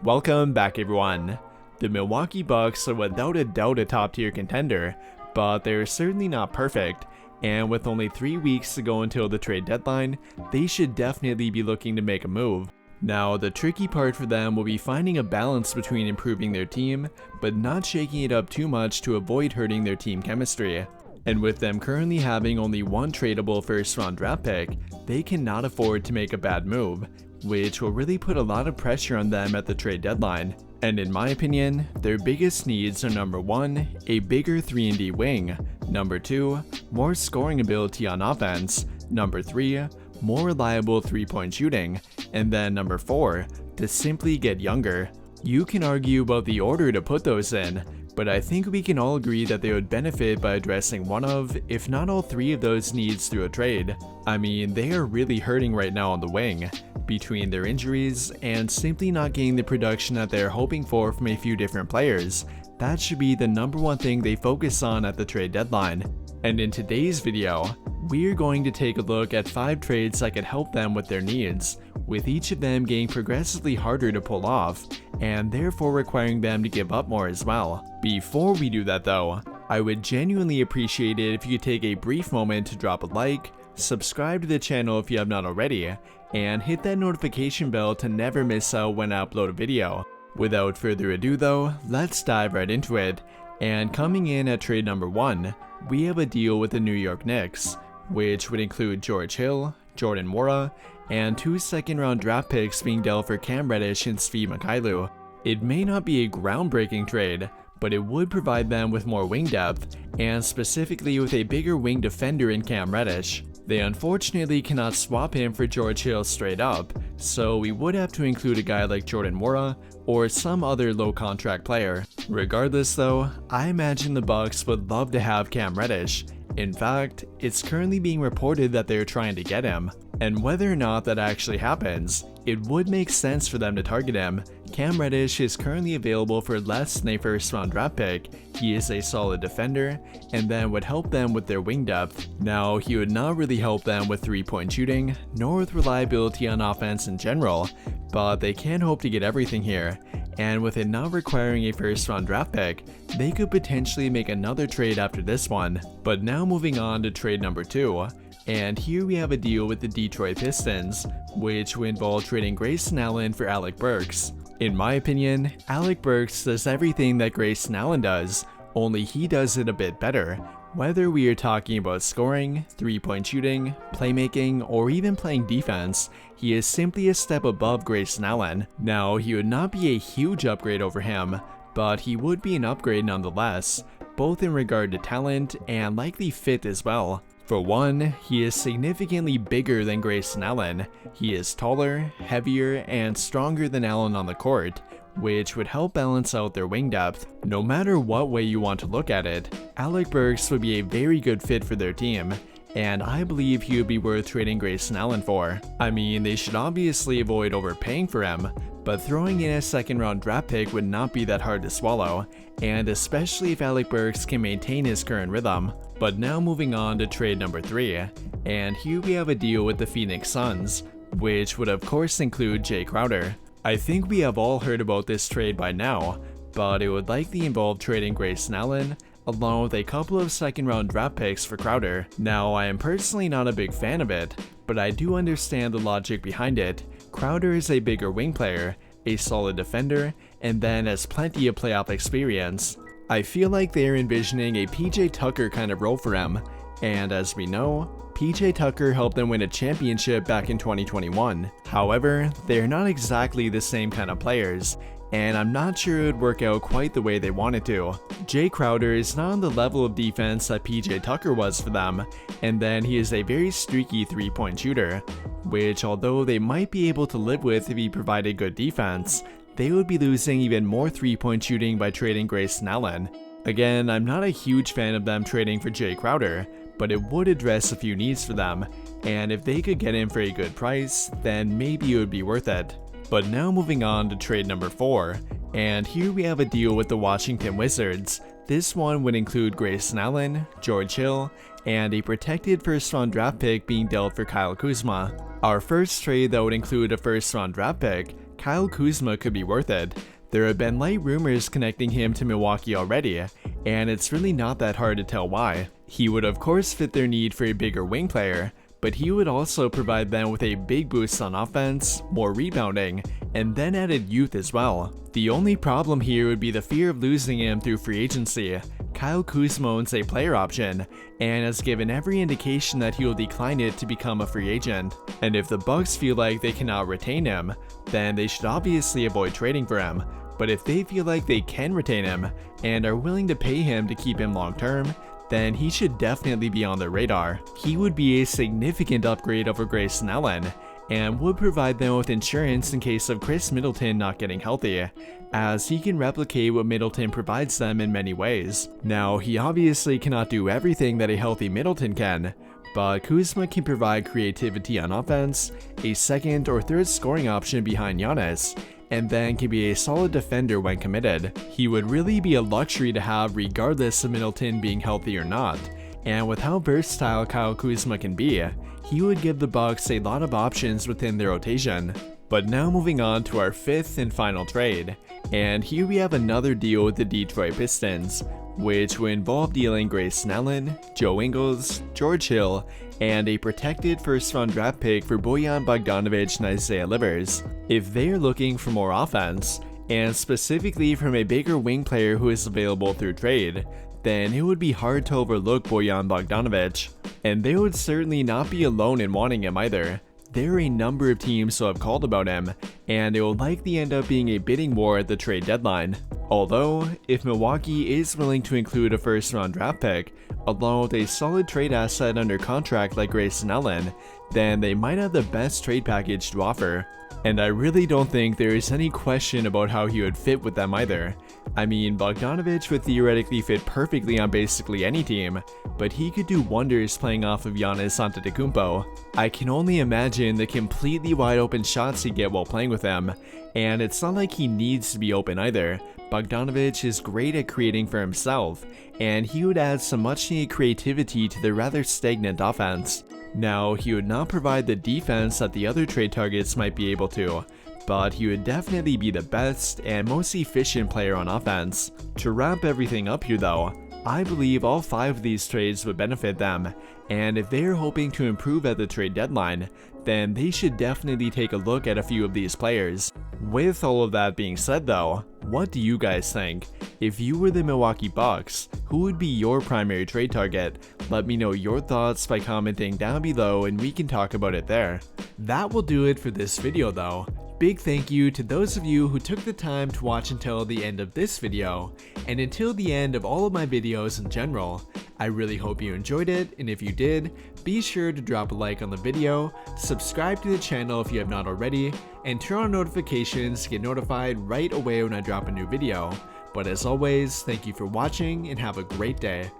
Welcome back everyone. The Milwaukee Bucks are without a doubt a top tier contender, but they're certainly not perfect, and with only 3 weeks to go until the trade deadline, they should definitely be looking to make a move. Now, the tricky part for them will be finding a balance between improving their team, but not shaking it up too much to avoid hurting their team chemistry. And with them currently having only one tradable first round draft pick, they cannot afford to make a bad move, which will really put a lot of pressure on them at the trade deadline. And in my opinion, their biggest needs are number 1, a bigger 3-and-D wing, number 2, more scoring ability on offense, number 3, more reliable 3-point shooting, and then number 4, to simply get younger. You can argue about the order to put those in, but I think we can all agree that they would benefit by addressing one of, if not all 3 of those needs through a trade. I mean, they are really hurting right now on the wing, between their injuries and simply not getting the production that they're hoping for from a few different players. That should be the number 1 thing they focus on at the trade deadline. And in today's video, we're going to take a look at 5 trades that could help them with their needs, with each of them getting progressively harder to pull off, and therefore requiring them to give up more as well. Before we do that though, I would genuinely appreciate it if you could take a brief moment to drop a like, subscribe to the channel if you have not already, and hit that notification bell to never miss out when I upload a video. Without further ado though, let's dive right into it. And coming in at trade number 1, we have a deal with the New York Knicks, which would include George Hill, Jordan Nwora, and 2 second-round draft picks being dealt for Cam Reddish and Svi Mykhailiuk. It may not be a groundbreaking trade, but it would provide them with more wing depth, and specifically with a bigger wing defender in Cam Reddish. They unfortunately cannot swap him for George Hill straight up, so we would have to include a guy like Jordan Nwora or some other low contract player. Regardless though, I imagine the Bucks would love to have Cam Reddish. In fact, it's currently being reported that they're trying to get him, and whether or not that actually happens, it would make sense for them to target him. Cam Reddish is currently available for less than a first round draft pick. He is a solid defender, and then would help them with their wing depth. Now, he would not really help them with 3-point shooting, nor with reliability on offense in general, but they can hope to get everything here. And with it not requiring a first round draft pick, they could potentially make another trade after this one. But now moving on to trade number 2. And here we have a deal with the Detroit Pistons, which would involve trading Grayson Allen for Alec Burks. In my opinion, Alec Burks does everything that Grayson Allen does, only he does it a bit better. Whether we are talking about scoring, 3-point shooting, playmaking, or even playing defense, he is simply a step above Grayson Allen. Now, he would not be a huge upgrade over him, but he would be an upgrade nonetheless, both in regard to talent and likely fit as well. For one, he is significantly bigger than Grayson Allen. He is taller, heavier, and stronger than Allen on the court, which would help balance out their wing depth. No matter what way you want to look at it, Alec Burks would be a very good fit for their team, and I believe he would be worth trading Grayson Allen for. I mean, they should obviously avoid overpaying for him, but throwing in a second-round draft pick would not be that hard to swallow, and especially if Alec Burks can maintain his current rhythm. But now moving on to trade number 3, and here we have a deal with the Phoenix Suns, which would of course include Jay Crowder. I think we have all heard about this trade by now, but it would likely involve trading Grayson Allen, along with a couple of second-round draft picks for Crowder. Now, I am personally not a big fan of it, but I do understand the logic behind it. Crowder is a bigger wing player, a solid defender, and then has plenty of playoff experience. I feel like they are envisioning a PJ Tucker kind of role for him, and as we know, PJ Tucker helped them win a championship back in 2021. However, they are not exactly the same kind of players, and I'm not sure it would work out quite the way they wanted to. Jay Crowder is not on the level of defense that PJ Tucker was for them, and then he is a very streaky 3-point shooter, which although they might be able to live with if he provided good defense, they would be losing even more 3-point shooting by trading Grayson Allen. Again, I'm not a huge fan of them trading for Jay Crowder, but it would address a few needs for them, and if they could get him for a good price, then maybe it would be worth it. But now moving on to trade number 4, and here we have a deal with the Washington Wizards. This one would include Grayson Allen, George Hill, and a protected first round draft pick being dealt for Kyle Kuzma. Our first trade that would include a first round draft pick, Kyle Kuzma could be worth it. There have been light rumors connecting him to Milwaukee already, and it's really not that hard to tell why. He would of course fit their need for a bigger wing player, but he would also provide them with a big boost on offense, more rebounding, and then added youth as well. The only problem here would be the fear of losing him through free agency. Kyle Kuzma owns a player option, and has given every indication that he will decline it to become a free agent. And if the Bucks feel like they cannot retain him, then they should obviously avoid trading for him. But if they feel like they can retain him, and are willing to pay him to keep him long term, then he should definitely be on their radar. He would be a significant upgrade over Grayson Allen, and would provide them with insurance in case of Chris Middleton not getting healthy, as he can replicate what Middleton provides them in many ways. Now, he obviously cannot do everything that a healthy Middleton can, but Kuzma can provide creativity on offense, a second or third scoring option behind Giannis, and then can be a solid defender when committed. He would really be a luxury to have regardless of Middleton being healthy or not, and with how versatile Kyle Kuzma can be, he would give the Bucks a lot of options within their rotation. But now moving on to our fifth and final trade, and here we have another deal with the Detroit Pistons, which would involve dealing Grayson Allen, Joe Ingles, George Hill, and a protected first-round draft pick for Bojan Bogdanovic and Isaiah Livers. If they are looking for more offense, and specifically from a bigger wing player who is available through trade, then it would be hard to overlook Bojan Bogdanovic. And they would certainly not be alone in wanting him either. There are a number of teams who have called about him, and it will likely end up being a bidding war at the trade deadline. Although, if Milwaukee is willing to include a first-round draft pick, along with a solid trade asset under contract like Grayson Allen, then they might have the best trade package to offer. And I really don't think there is any question about how he would fit with them either. I mean, Bogdanovic would theoretically fit perfectly on basically any team, but he could do wonders playing off of Giannis Antetokounmpo. I can only imagine the completely wide open shots he'd get while playing with him, and it's not like he needs to be open either. Bogdanovic is great at creating for himself, and he would add some much needed creativity to their rather stagnant offense. Now, he would not provide the defense that the other trade targets might be able to, but he would definitely be the best and most efficient player on offense. To wrap everything up here though, I believe all 5 of these trades would benefit them, and if they are hoping to improve at the trade deadline, then they should definitely take a look at a few of these players. With all of that being said though, what do you guys think? If you were the Milwaukee Bucks, who would be your primary trade target? Let me know your thoughts by commenting down below and we can talk about it there. That will do it for this video though. Big thank you to those of you who took the time to watch until the end of this video, and until the end of all of my videos in general. I really hope you enjoyed it, and if you did, be sure to drop a like on the video, subscribe to the channel if you have not already, and turn on notifications to get notified right away when I drop a new video. But as always, thank you for watching and have a great day.